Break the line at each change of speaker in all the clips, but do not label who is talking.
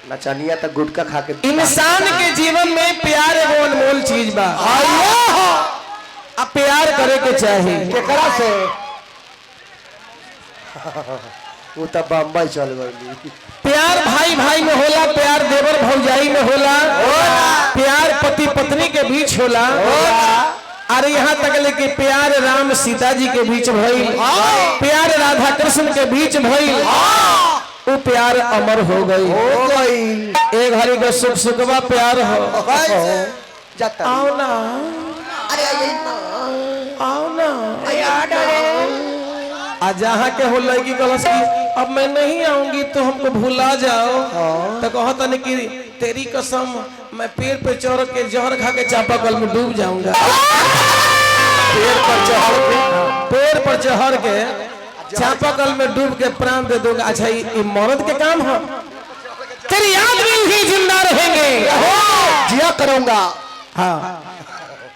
नचनिया तो गुटका खा के।
इंसान के जीवन में प्यार एगो अनमोल चीज बा। अब प्यार करे के चाही
केकरा से? वो तो बम्बई चल गई।
प्यार भाई भाई में होला, प्यार देवर भौजाई में होला, प्यार पति पत्नी के बीच होला, अरे यहाँ तक लेके प्यार राम सीता जी के बीच भइल, प्यार राधा कृष्ण के बीच भइल, वो प्यार अमर हो गई। एक हरी का सुख सुखवा प्यार हो। आओ ना, आओ ना। आज जहाँ के हो लगी गलस की अब मैं नहीं आऊंगी तो हमको भूला जाओ, तो कहता नहीं कि तेरी कसम मैं पेड़ पे चढ़ के जहर खा के चापाकल में डूब जाऊंगा। पेड़ पर चढ़ के चापाकल में डूब के प्राण दे दूंगा। अच्छा ये मर्द के काम है? तेरी याद में ही जिंदा रहेंगे,
जिया करूंगा।
हाँ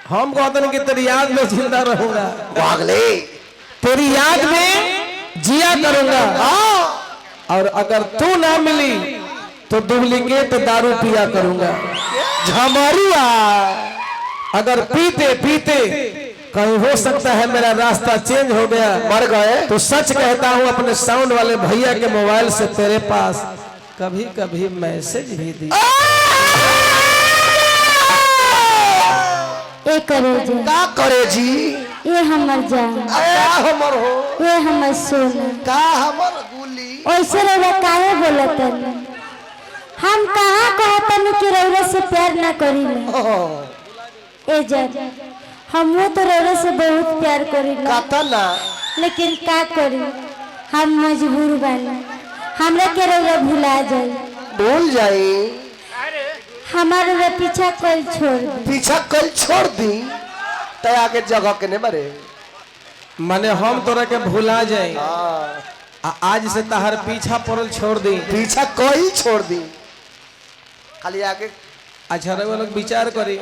हम कहते हैं कि तेरी याद में जिंदा रहूंगा,
भागले
तेरी याद में जिया करूंगा। और अगर तू ना मिली तो डुप्लीकेट दारू पिया करूंगा। झमरुआ अगर पीते पीते कहीं हो सकता है मेरा रास्ता चेंज हो गया, मर गए, तो सच कहता हूं अपने साउंड वाले भैया के मोबाइल से तेरे पास कभी कभी मैसेज भी दी।
का करे जी?
ये हमर जान,
हमर हो,
ये हमर सोना,
का हमर गुली।
ऐसे रौरा काहे बोलतन? हम कहाँ कहतन कि रौरा से प्यार ना करीले? ए जान हमो तो रौरा से बहुत प्यार करीले, लेकिन का करी हम मजबूर बानी। हमरा के रौरा भुला जाई।
भूल जाई?
हमारे पीछा कल छोड़ दी।
पीछा कल छोड़ दी तो आगे जगह के ने मरे।
माने हम तोरा के भुला जाए, आज से तहर पीछा पड़ल छोड़ दी।
पीछा कोई छोड़ दी, खाली आगे।
अच्छा रे वो लोग विचार करी,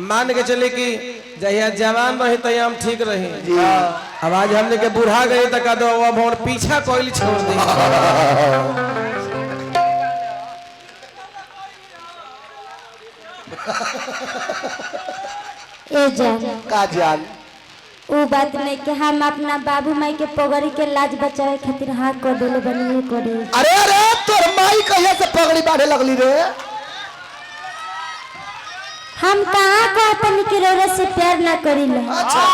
मान के चले कि जहिया जवान रही तहिया हम ठीक रही, अब आज हमने के बुढ़ा गए तक अब और पीछा कोई छोड़ दी।
ए जान
का जान?
वो बात नहीं कि हम अपना बाबू माई के पगड़ी के लाज बचावे खातिर हाथ को देले बनी करे।
अरे अरे तोर माई कहिया से पगड़ी बांधे लगली रे?
हम कहाँ कहतन कि रौरा से प्यार ना करीले?
अच्छा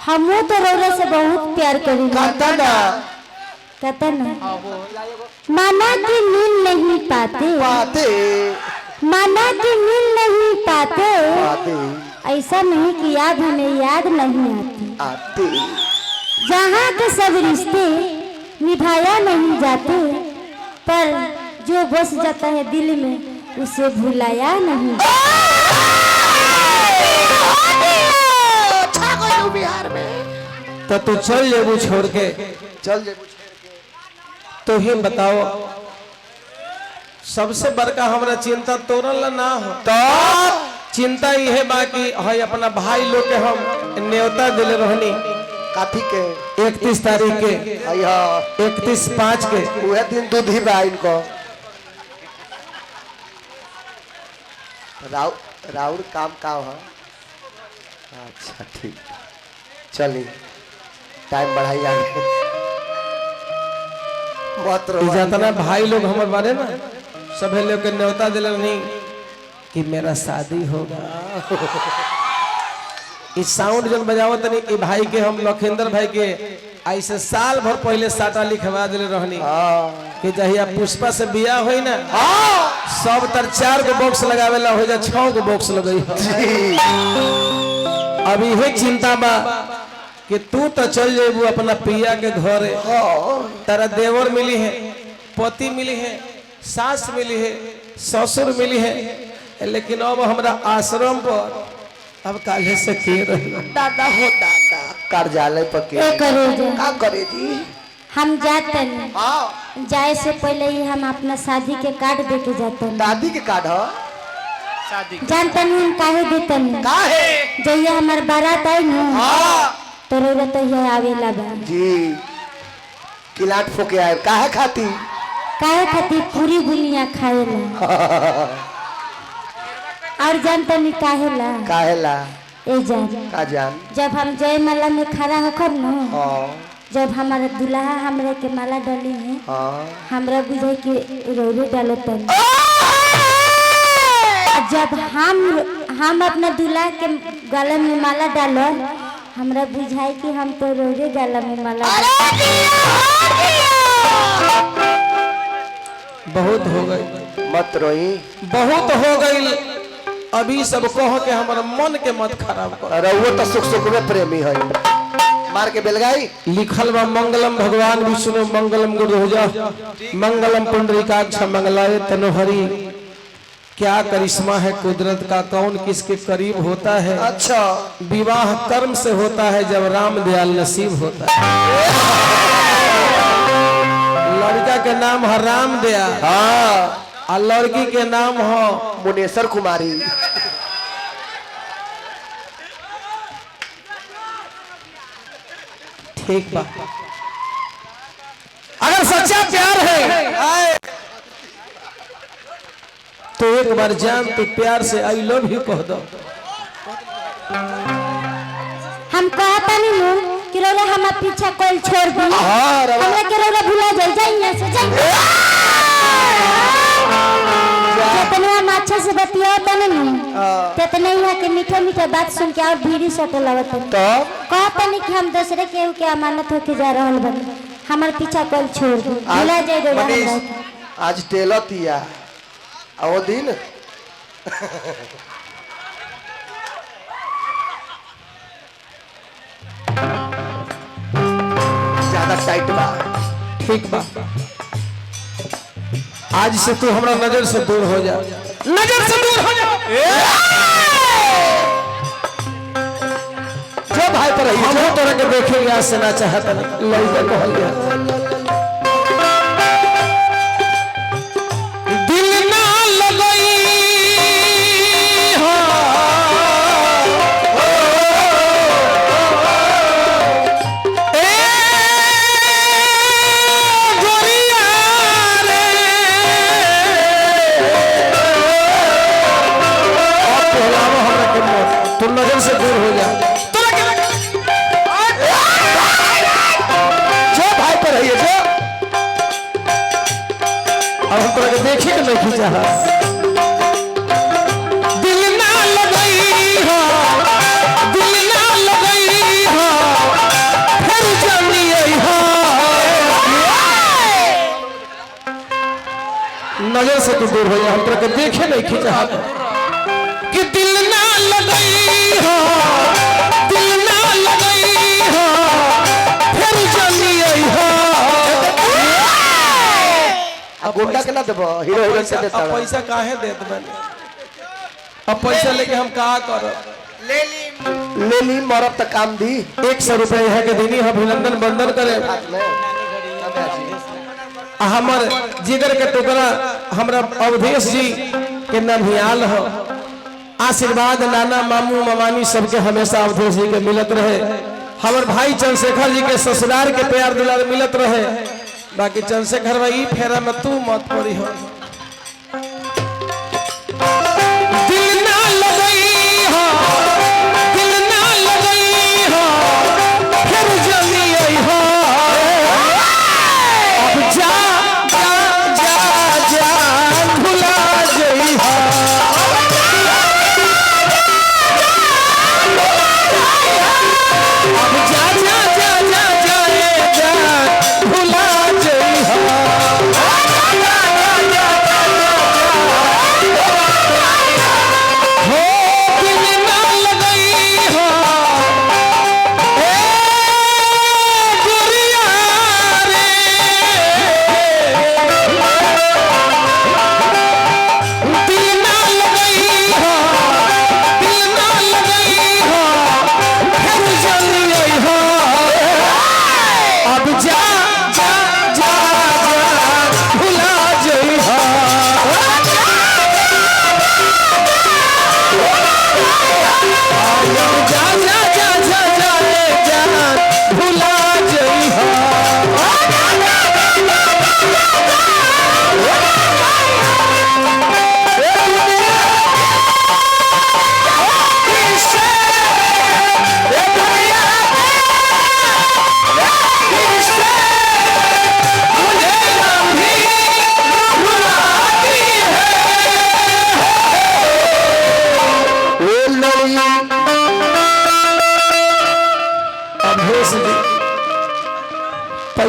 हमो तो रौरा से बहुत प्यार करीले।
कहता ना
माना कि मिल नहीं पाते, माना कि मिल नहीं पाते, ऐसा नहीं कि याद हमें याद नहीं आती। जहाँ के सब रिश्ते निभाया नहीं जाते, पर जो बस जाता है दिल में उसे भुलाया नहीं।
बिहार में
तो तू चल जेबू छोड़ के,
चल जेबू छोड़ के।
तो ही बताओ सबसे बड़का हमारा चिंता तोरल ना हो, तो चिंता यह बाकी है अपना भाई लोग के हम न्योता दिले रहनी।
काथी के?
31 तारीख के, 31/5 के।
वह दिन दूध ही बा इनको। राउर काम का है? अच्छा ठीक, चलिए टाइम बढ़ाई आगे।
जितना भाई लोग हमारे बारे ना सभी लोग के न्योता दिले नहीं कि मेरा शादी होगा। इस साउंड जब बजाओ तनी ई भाई के हम लखिंदर भाई के ऐसे साल भर पहले साटा लिखवा दिले रहनी कि जहिया पुष्पा से बियाह होई ना सब तर 4 गो बॉक्स लगावेला हो जा 6 गो बॉक्स लगई। अभी यही चिंता बा कि तू तो चल जेबू अपना पिया के घरे, तारा देवर मिली है, पति मिली है, सास मिली है, ससुर मिली है, लेकिन अब हमरा आश्रम पर अब काले से के
दादा हो दादा कार्यालय पर के का करे दी?
हम जाते नहीं, जाए से पहले ही हम अपना शादी के कार्ड दे के जाते हैं।
दादी के कार्ड हो?
जानते नहीं हम काहे देते नहीं?
काहे?
जहिया हमार बारात आई ना तो रोरा तो यह आवेला बा
जी किलाट फोके आए काहे खाती?
काहे खातिर पूरी बुनिया खाएला और जानता नहीं काहेला
काहेला
ए जान
का जान
जब हम जयमाला में खड़ा होकर न
हाँ
जब हमारा दुल्हा हमरे के माला डाली है
हाँ
हमरा बुझे के रोरे डालो तन जब हम अपना दुल्हा के गले में माला डालो हमरा बुझाई कि हम तो रोरे गला में माला
बहुत हो गई
मत रोई
बहुत हो गई अभी सब कह के हमारा मन के मत खराब कर
रहुओ तो सुख सुख में प्रेमी है मार के बेलगाई
लिखल बा मंगलम भगवान विष्णु मंगलम गुरुजा मंगलम पुंडरीकाक्ष मंगलाय तनोहरि क्या करिश्मा है कुदरत का कौन किसके करीब होता है
अच्छा
विवाह कर्म से होता है जब राम दयाल नसीब होता है लड़का के नाम है राम दयाल
हाँ
और लड़की के नाम हो
मुनेश्वर कुमारी
ठीक बा अगर सच्चा प्यार है तो एक बार जान तो प्यार से आई लव यू कह दो
हम कहता नहीं हूँ कि रोला हम पीछा कोई छोड़ दी हमरा के रोला भुला जाए जाइए से जाइए जितने हम अच्छा से बतिया तने तितने यहाँ के मीठे मीठे बात सुन के और भीड़ी सटे लगत तो कहता नहीं कि हम दूसरे के अमानत होके जा रहा बन हमारे पीछा कोई छोड़ दी भुला जाए रोला
आज टेलर तिया आओ दिन ज्यादा टाइट बा
ठीक बा आज से तू हमारा नजर से दूर हो जा नजर से दूर हो जा
जो भाई पर रही
हम तोरा के देखेंगे आज से ना चाहता लड़का कहल गया दिल ना लगई नजर से दूर हो जा
जो भाई पर रही जो
अब हम तोरा के देखे के नहीं खींचा दिल ना लगई हो दिल ना लगई हो फिर जानिए हो नजर से तू दूर हो जा हम तोरा के देखे नहीं खींचा कि दिल ना लगई हो दिल ना लगई हो फिर जानिए हो
अब गुंडा के ना देबो हीरो हीरोइन से देता
अब पैसा काहे देत बने अब पैसा लेके हम का करब
ले ली मरब तक काम दी
100 रुपए है के देनी हम अभिनंदन बंदन करे
हाथ में
हमर जिगर के टुकड़ा हमरा अवधेश जी के ननिहाल हो आशीर्वाद नाना मामू मामानी सबके हमेशा अवधेश जी के मिलत रहे हमर भाई चंद्रशेखर जी के ससुराल के प्यार दुलार मिलत रहे बाकी चंद्रशेखर भाई फेरा में तू मत पड़ी हो दिल ना लगई हो दिल ना लगई हो फिर जलिए हो अब जा जा जा जा भुला जई हो अब जा जा जा जा जा जा भुला जई हो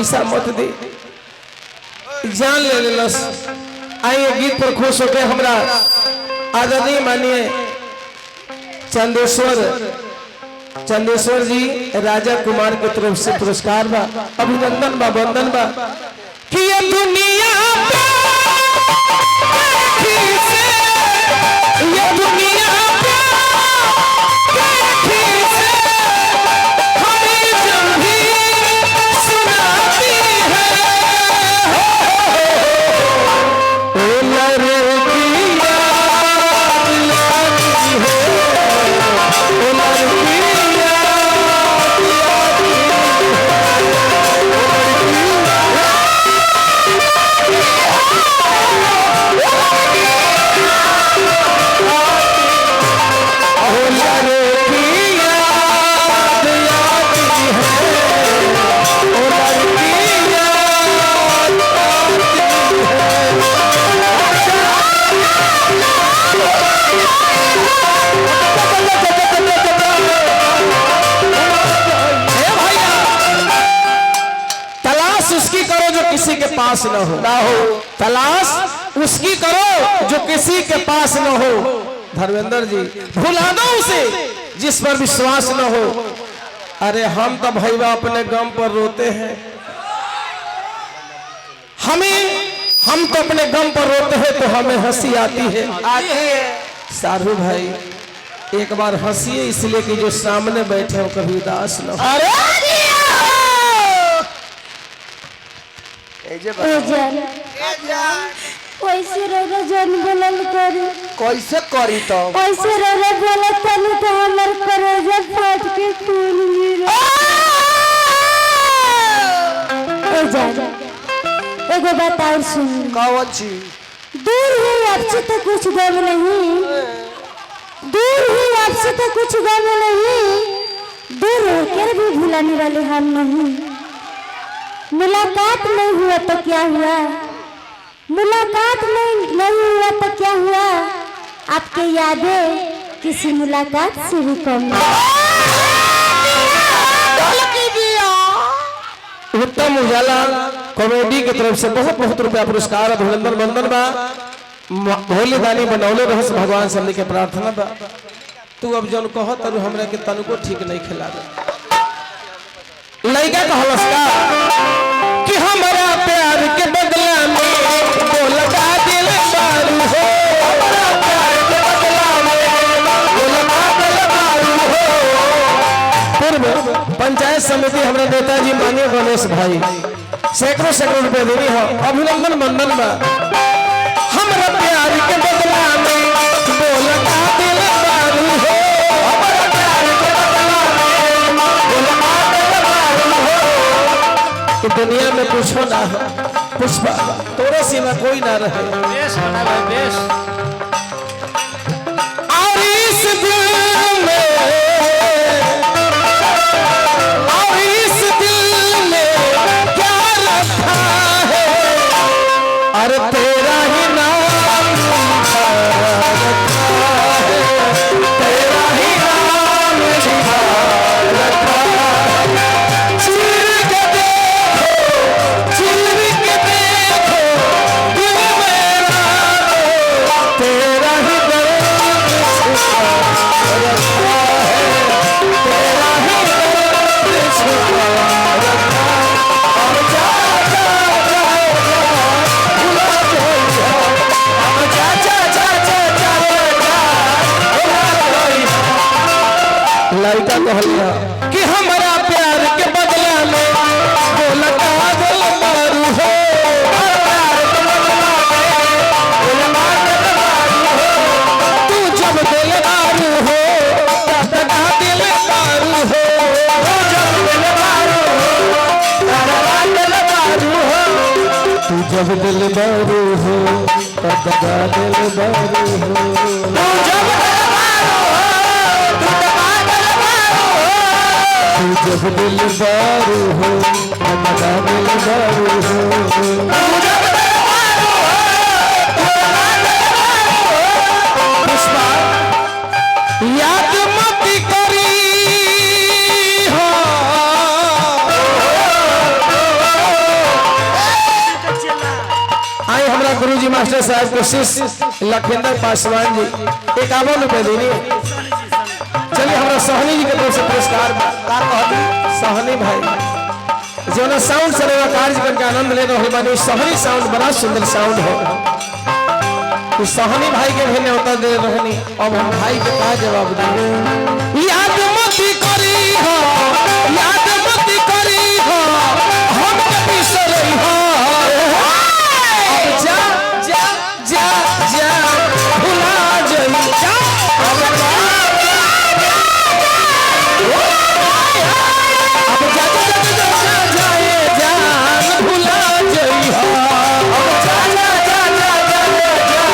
पैसा मत दे, जान ले लेलस। आइए गीत पर खुश होकर हमरा आदरणीय मानिए चंदेश्वर जी राजा कुमार के तरफ से पुरस्कार बा, अभिनंदन बा, वंदन बा कि ये दुनिया ये दुनिया किसी के पास न हो, तलाश उसकी करो जो किसी के पास न हो। धर्मेंद्र जी भुला दो उसे जिस पर विश्वास न हो। अरे हम तो भैया अपने गम पर रोते हैं, हम तो अपने गम पर रोते हैं तो हमें हंसी आती है। सारू भाई एक बार हंसिए, इसलिए कि जो सामने बैठे हो कभी उदास न हो।
कैसे रोना जान बोलल करी,
कैसे करी तो
कैसे रोना बोलल तनी तो हमर करेजा फाट के खून गिरा। ए जान एगो बात और सुन,
कौन ची
दूर ही आपसे तो कुछ गम नहीं, दूर ही आपसे तो कुछ गम नहीं, दूर होकर भी भुलाने वाले हम नहीं। मुलाकात नहीं हुआ तो क्या हुआ, मुलाकात नहीं हुआ तो क्या हुआ, आपके यादें किसी मुलाकात से भी कम नहीं।
उत्तम उजाला कॉमेडी की तरफ से बहुत बहुत रुपया पुरस्कार, अभिनंदन वंदन बा। भोले दानी बनौले रहस भगवान सबने के प्रार्थना बा। तू अब जौन कह तरु हमरा के तनको ठीक नहीं खिला दे। लइका कहलस का कि हमारा प्यार के बदला में वो लगा दिल बारू हो, हमारा प्यार के बदला में वो लगा दिल बारू हो। पूर्व पंचायत समिति हमारे नेताजी माननीय गणेश भाई सैकड़ों सैकड़ों रुपए देनी हो, अभिनंदन वंदन बा। हमारा प्यार के बदला में वो लगा दिल बारू हो, हमारा प्यार के बदला में वो लगा दिल बारू हो। कि दुनिया में पूछो ना हो पुष्पा, तोरे सिवा कोई ना रहे। बेश बना भाई बेश। और इस दिल में क्या रखा है, अरे तेरा ही नाम रखा है, तेरा ही नाम रखा है। चिर के देखो दिल मेरा, तेरा ही दर्द छुपा रखा है, तेरा ही दर्द छुपा रखा। और जा जा जा भुला कोई है, अब जा जा जा जा जा भुला कोई है। लड़का कहलिया कि हमारा प्यार के बदला में वो लगा दिल मारू हो, प्यार के बदला में वो लगा दिल मारू हो। तू जब दिल मारू हो तब लगा दिल मारू हो, तू जब दिल मारू हो तब लगा दिल मारू हो, तू जब दिल मारू हो तब लगा दिल मारू हो, तू जब दिल मारू हो तब लगा दिल मारू हो, तू जब दिल मारू हो तब लगा दिल मारू हो, तू जब दिल मारू हो तब लगा दिल मारू हो। पुष्पा याद मत करी हो, मास्टर साहब के शिष्य लखिंदर पासवान जी 51 रुपए देनी। चलिए हमारा सहनी जी के तरफ से पुरस्कार सहनी भाई जो ना साउंड से कार्यक्रम का आनंद ले रहे बानी। सहनी साउंड बड़ा सुंदर साउंड है। सहनी भाई के भी न्योता दे रहनी। अब हम भाई के का जवाब देंगे। याद मत करी हो, याद मत करी हो, हम कभी सही हो। अब जा जा जा जा भुला जाई जा। अब जा अब जा जा जा जाए जान भुला जाई हो। अब जा जा जा जा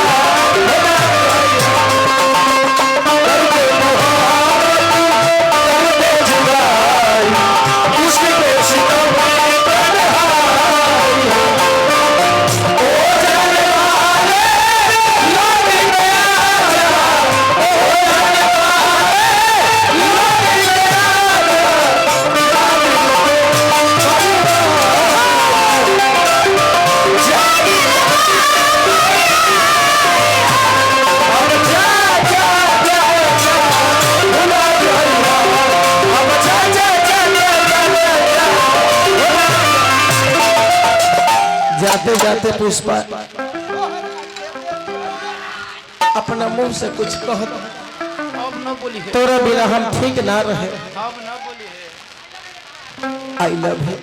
जाते जाते पुष्पा अपना मुंह से कुछ कह दो।
अब न बोली है,
तोरा बिना हम ठीक ना रहे।
अब न बोली है।
I love you.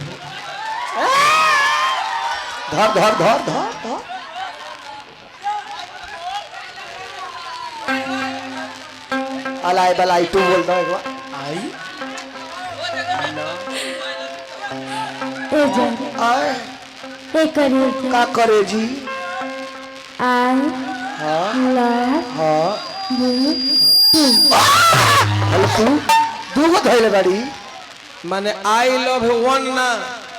धर धर धर धर धर। अलाई बलाई तू बोल दो एक बार।
आई
ए जा
आए
ए करे
का करे जी।
आई
हाँ
लव
हाँ
यू।
हेलो तू दूगो धैले बाड़ी।
माने आई लव यू वन ना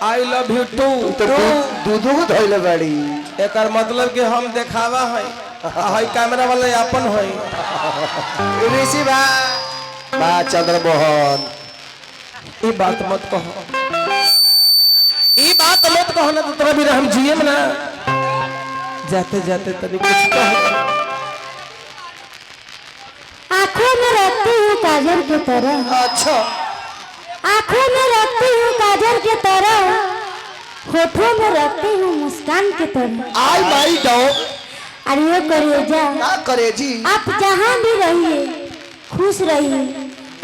आई लव यू टू।
तो दूगो धैले बाड़ी।
एक मतलब कि हम देखावा है हाई कैमरा वाले अपन है।
ऋषि बा बा चंद्रमोहन
ये बात मत कहो, ये बात मत कहो ना तो तोरा बिना हम जिए ना। जाते जाते तनी कुछ कहो।
आँखों में रखती हूँ काजल की तरह,
अच्छा
आँखों में रखती हूँ काजल की तरह, होठों में रखती हूँ मुस्कान की तरह।
आई माई डो
अरे ये करिए जा
का करे जी।
आप जहाँ भी रहिए खुश रहिए।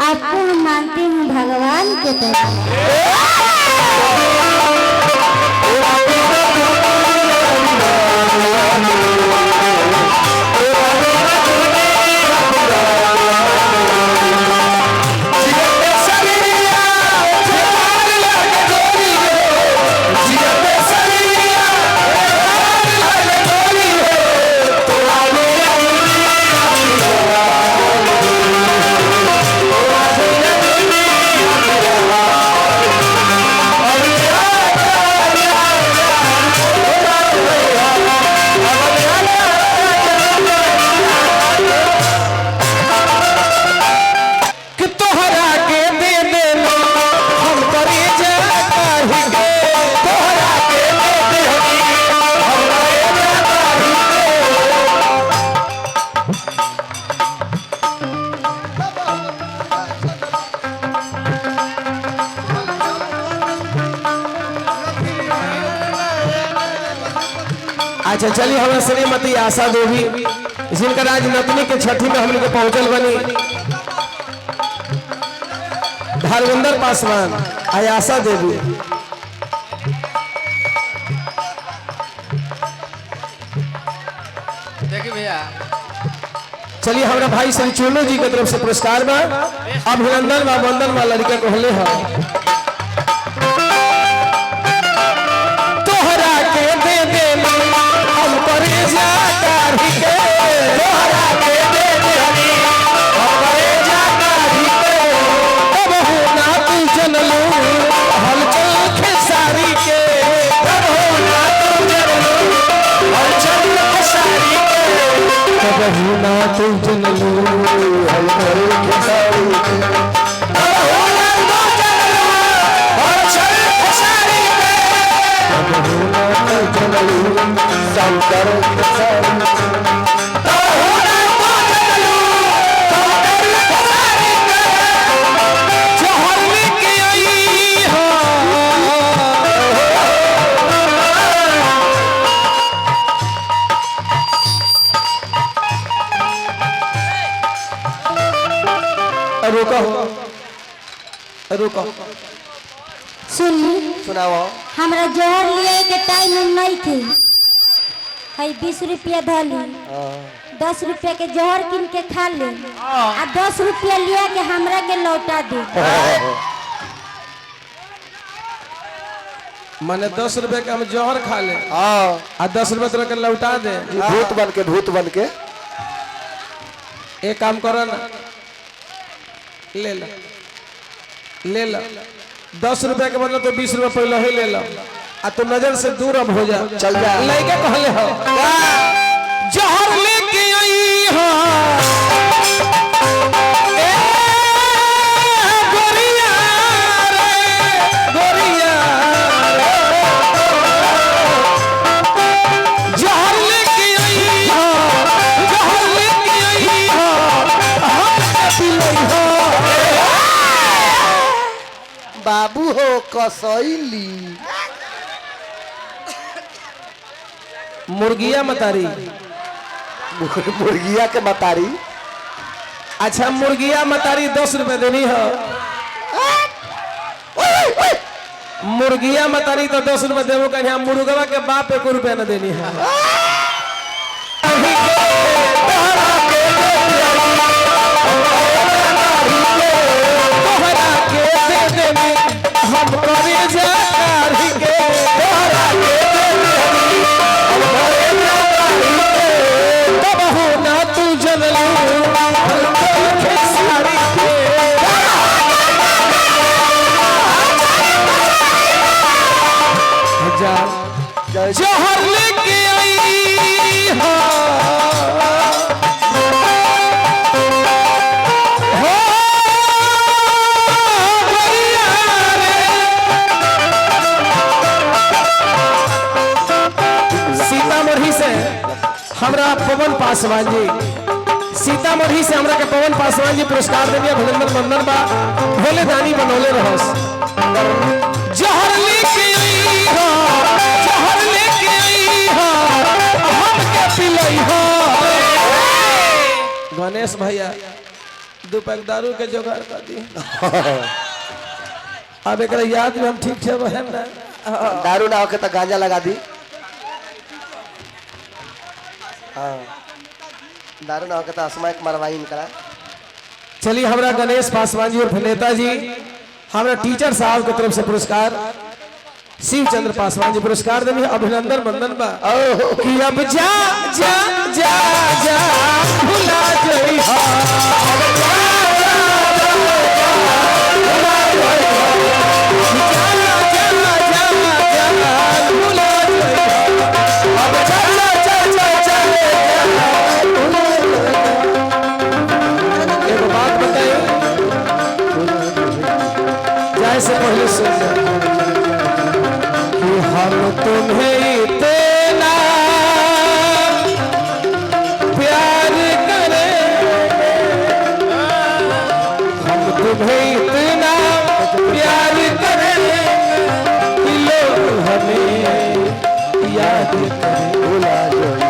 आपको हम मानती हूँ भगवान के तरह।
अच्छा चलिए हमारे श्रीमती आशा देवी जिनका राज नतनी के छठी में हम लोग पहुंचल बनी। धर्मेंद्र पासवान आई आशा देवी।
देखिए भैया
चलिए हमारा भाई श्री चोलो जी की तरफ से पुरस्कार बा। अभिनंदन बा वंदन बा लड़का कहले है। तोहरा के दे दे हम करे जा कारी के। तोहरा के दे दे हम करे जा कारी के। तब हो ना तू जनलू हलचल खेसारी के। तब हो ना तू जनलू हलचल खेसारी के। तब हो ना तू जनलू हलचल खेसारी के। तब हो ना तू जनलू हलचल खेसारी के। तब हो ना तू जनलू जहर लेके आई हो रुको
सुनी
सुनाओ
हमरा जहर लिए के टाइम नहीं थी है 20 रुपया धली 10 रुपया के जहर किन के खा ले आ 10 रुपया लिया के हमरा के लौटा दे।
मैंने 10 रुपए का हम जहर खा ले
हाँ
आ 10 रुपए तेरे के लौटा दे।
भूत बन के
एक काम करो ना ले लो ले लो 10 रुपए के बदले तो 20 रुपए पहले ही ले लो आ तू नजर से दूर अब हो जा
चल जा
लेके कहले हो जहर लेके आई हो ए गोरिया रे गोरिया जहर लेके आई हो जहर लेके आई हो हम पिलई हो
बाबू हो कसैली
मुर्गिया मतारी
मुर्गिया के मतारी।
अच्छा मुर्गिया मतारी 10 रुपए देनी हो मुर्गिया मतारी तो 10 रुपए देवो कहीं मुर्गवा के बाप 1 रुपया न देनी है। तोहरा के दे देनी हम करे जाकारी के तोहरा के दे देनी हम करे जाकारी के तब हो ना तू जनलू के सारी के जा जहर लेके आई हो सीतामढ़ी से हमरा पवन पासवान जी सीतामढ़ी से हमरा के पवन पासवान जी पुरस्कार देनी अभिनंदन वंदन बा भोले दानी बनौले रहस जहर लेके आई हो जहर लेके आई हो हम के पिलई हो गणेश भैया 2 पैक दारू के जुगाड़ कर दी अब एक याद में हम ठीक से बहन ना
दारू ना होके तो गांजा लगा दी। हाँ दारू ना होके तो असमय मरवाई करा।
चलिए हमारा गणेश पासवान जी और नेता जी हमारा टीचर साहब की तरफ से पुरस्कार शिव चंद्र पासवान जी पुरस्कार देनी अभिनंदन वंदन बा कि अब जा जा जा जा भुला जई हो अब जा जा भुला जई हो जा जा जा भुला जई हो अब जा जा जा एक बात बताइए जाए से पहले सुन कि हम तुम्हें इतना प्यार करेंगे हम तुम्हें इतना प्यार करेंगे कि लोग हमें याद करें
भुला जाई